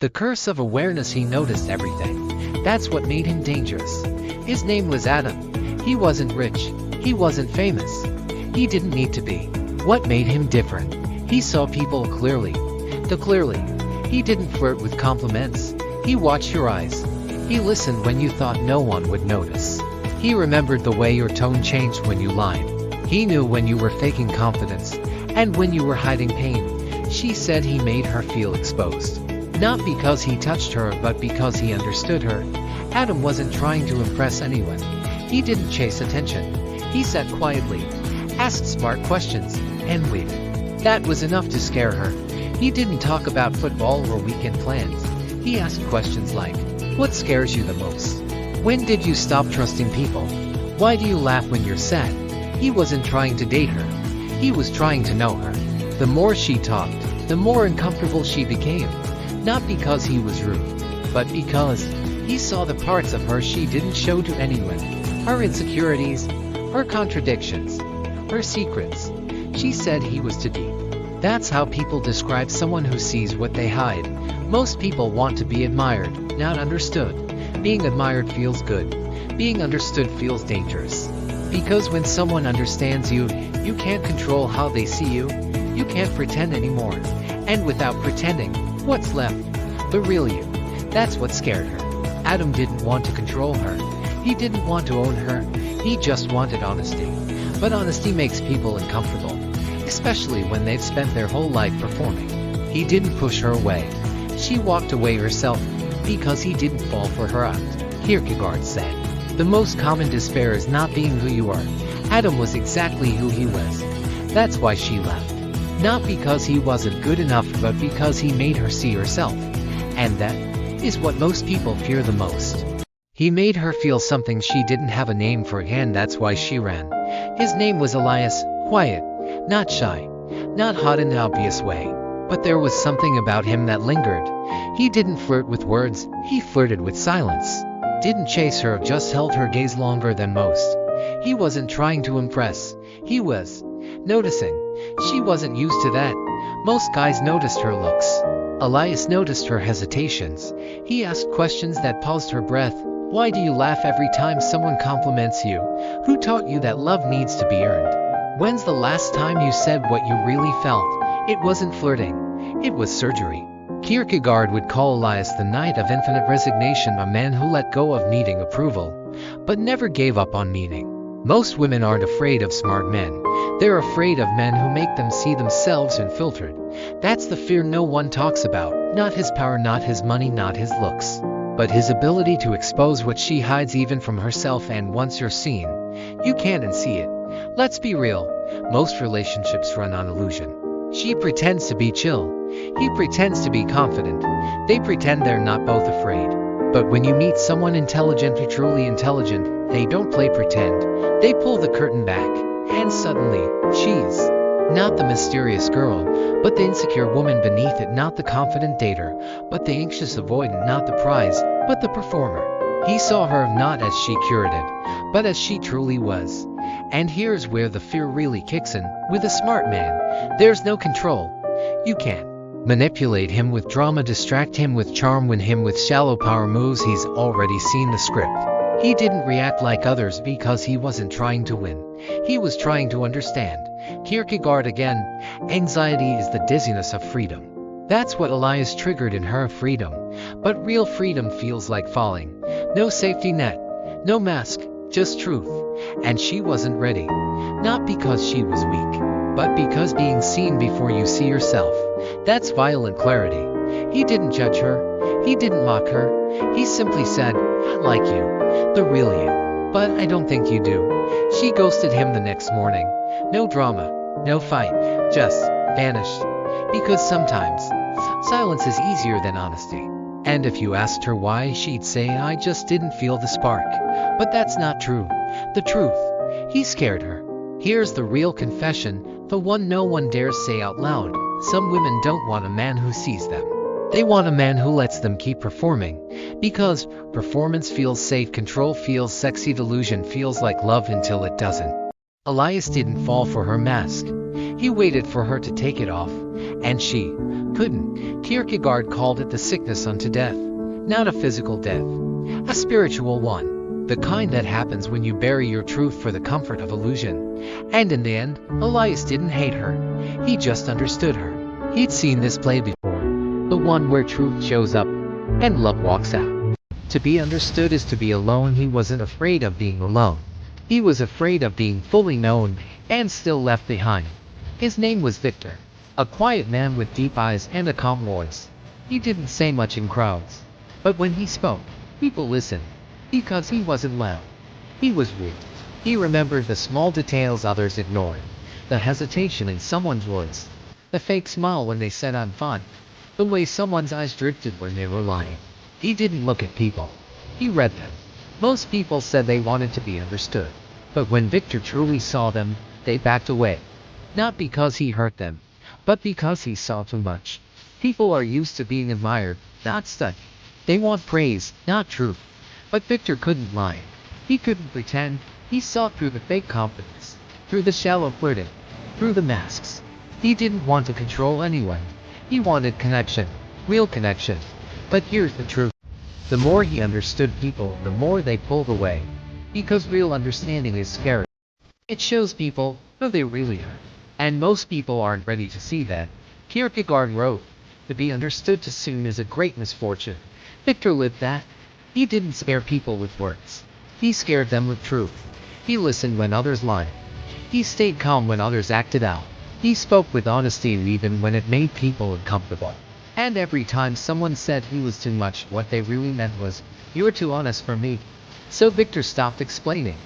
The curse of awareness. He noticed everything. That's what made him dangerous. His name was Adam. He wasn't rich. He wasn't famous. He didn't need to be. What made him different? He saw people clearly. He didn't flirt with compliments. He watched your eyes. He listened when you thought no one would notice. He remembered the way your tone changed when you lied. He knew when you were faking confidence and when you were hiding pain. She said he made her feel exposed. Not because he touched her, but because he understood her. Adam wasn't trying to impress anyone. He didn't chase attention. He sat quietly, asked smart questions, and waited. That was enough to scare her. He didn't talk about football or weekend plans. He asked questions like, what scares you the most? When did you stop trusting people? Why do you laugh when you're sad? He wasn't trying to date her. He was trying to know her. The more she talked, the more uncomfortable she became. Not because he was rude, but because he saw the parts of her she didn't show to anyone. Her insecurities, her contradictions, her secrets. She said he was too deep. That's how people describe someone who sees what they hide. Most people want to be admired, not understood. Being admired feels good. Being understood feels dangerous. Because when someone understands you, you can't control how they see you. You can't pretend anymore. And without pretending, what's left? The real you. That's what scared her. Adam didn't want to control her. He didn't want to own her. He just wanted honesty. But honesty makes people uncomfortable, especially when they've spent their whole life performing. He didn't push her away. She walked away herself because he didn't fall for her act. Kierkegaard said, the most common despair is not being who you are. Adam was exactly who he was. That's why she left. Not because he wasn't good enough, but because he made her see herself. And that is what most people fear the most. He made her feel something she didn't have a name for, and that's why she ran. His name was Elias, quiet, not shy, not hot in an obvious way. But there was something about him that lingered. He didn't flirt with words, he flirted with silence. Didn't chase her, just held her gaze longer than most. He wasn't trying to impress. He was noticing. She wasn't used to that. Most guys noticed her looks. Elias noticed her hesitations. He asked questions that paused her breath. Why do you laugh every time someone compliments you? Who taught you that love needs to be earned? When's the last time you said what you really felt? It wasn't flirting. It was surgery. Kierkegaard would call Elias the knight of infinite resignation, a man who let go of needing approval, but never gave up on meaning. Most women aren't afraid of smart men. They're afraid of men who make them see themselves unfiltered. That's the fear no one talks about. Not his power, not his money, not his looks, but his ability to expose what she hides even from herself. And once you're seen, you can't unsee it. Let's be real. Most relationships run on illusion. She pretends to be chill. He pretends to be confident. They pretend they're not both afraid. But when you meet someone intelligent or truly intelligent, they don't play pretend. They pull the curtain back, and suddenly, she's not the mysterious girl, but the insecure woman beneath it, not the confident dater, but the anxious avoidant, not the prize, but the performer. He saw her not as she curated, but as she truly was. And here's where the fear really kicks in. With a smart man, there's no control. You can't manipulate him with drama, distract him with charm, win him with shallow power moves. He's already seen the script. He didn't react like others because he wasn't trying to win. He was trying to understand. Kierkegaard again, anxiety is the dizziness of freedom. That's what Elias triggered in her, freedom. But real freedom feels like falling. No safety net, no mask, just truth. And she wasn't ready. Not because she was weak, but because being seen before you see yourself, that's violent clarity. He didn't judge her. He didn't mock her. He simply said, I like you, the real you, but I don't think you do. She ghosted him the next morning. No drama, no fight, just vanished. Because sometimes, silence is easier than honesty. And if you asked her why, she'd say, I just didn't feel the spark. But that's not true. The truth. He scared her. Here's the real confession, the one no one dares say out loud. Some women don't want a man who sees them. They want a man who lets them keep performing. Because performance feels safe, control feels sexy, delusion feels like love until it doesn't. Elias didn't fall for her mask. He waited for her to take it off, and she couldn't. Kierkegaard called it the sickness unto death, not a physical death, a spiritual one, the kind that happens when you bury your truth for the comfort of illusion. And in the end, Elias didn't hate her, he just understood her. He'd seen this play before, the one where truth shows up, and love walks out. To be understood is to be alone. He wasn't afraid of being alone. He was afraid of being fully known, and still left behind. His name was Victor, a quiet man with deep eyes and a calm voice. He didn't say much in crowds, but when he spoke, people listened, because he wasn't loud. He was real. He remembered the small details others ignored, the hesitation in someone's voice, the fake smile when they said I'm fine, the way someone's eyes drifted when they were lying. He didn't look at people. He read them. Most people said they wanted to be understood, but when Victor truly saw them, they backed away. Not because he hurt them, but because he saw too much. People are used to being admired, not studied. They want praise, not truth. But Victor couldn't lie. He couldn't pretend. He saw through the fake confidence, through the shallow flirting, through the masks. He didn't want to control anyone. He wanted connection, real connection. But here's the truth. The more he understood people, the more they pulled away. Because real understanding is scary. It shows people who they really are. And most people aren't ready to see that. Kierkegaard wrote, "To be understood too soon is a great misfortune." Victor lived that. He didn't scare people with words. He scared them with truth. He listened when others lied. He stayed calm when others acted out. He spoke with honesty even when it made people uncomfortable. And every time someone said he was too much, what they really meant was, "You're too honest for me." So Victor stopped explaining.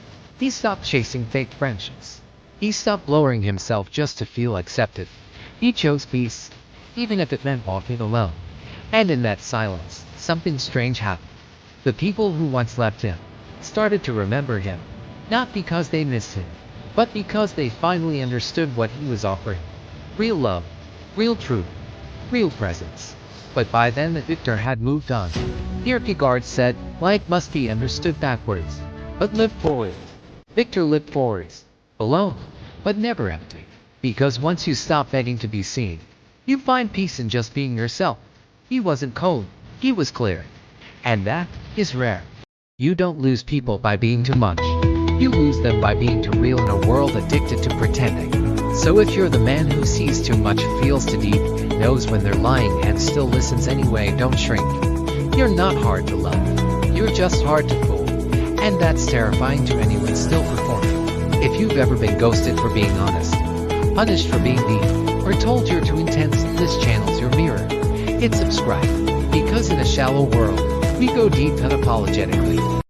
He stopped chasing fake friendships. He stopped lowering himself just to feel accepted. He chose peace, even if it meant walking alone. And in that silence, something strange happened. The people who once left him started to remember him, not because they missed him, but because they finally understood what he was offering. Real love, real truth, real presence. But by then Victor had moved on. Kierkegaard said, life must be understood backwards, but lived forward. Victor lived forwards, alone, but never empty. Because once you stop begging to be seen, you find peace in just being yourself. He wasn't cold, he was clear. And that is rare. You don't lose people by being too much. You lose them by being too real in a world addicted to pretending. So if you're the man who sees too much, feels too deep, knows when they're lying and still listens anyway, don't shrink. You're not hard to love. You're just hard to fool. And that's terrifying to anyone still performing. If you've ever been ghosted for being honest, punished for being deep, or told you're too intense, this channel's your mirror. Hit subscribe. Because in a shallow world, we go deep unapologetically.